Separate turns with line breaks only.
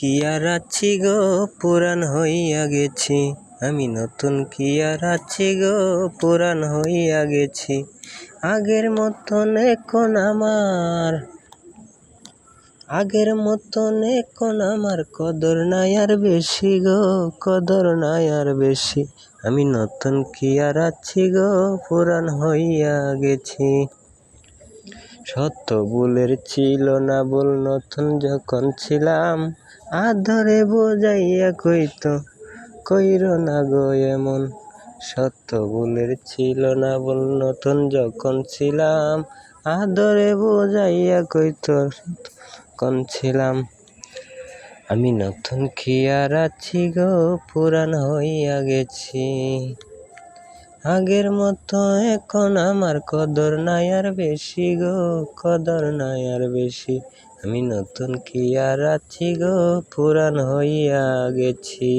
কি আর আছি গো, পুরান হইয়া গেছি। আমি নতুন কি আর আছি গো, পুরান হইয়া গেছি। আগের মতন এখন আমার কদর নাই আর বেশি গো, কদর নাই আর বেশি। আমি নতুন কি আর আছি গো, পুরান হইয়া গেছি। সত্য ভুলের ছিল না বল, নতুন যখন ছিলাম। আদরে বোঝাইয়া কইরো না গো এমন। সত্য ভুলের ছিল না বল, নতুন যখন ছিলাম। আদরে বোঝাইয়া যখন ছিলাম। আমি নতুন কি আর আছি গো, পুরান হইয়া গেছি। আগের মতো এখন আমার কদর নাই আর বেশি গো, কদর নাই আর বেশি। আমি নতুন কি আর আছি গো, পুরান হইয়া গেছি।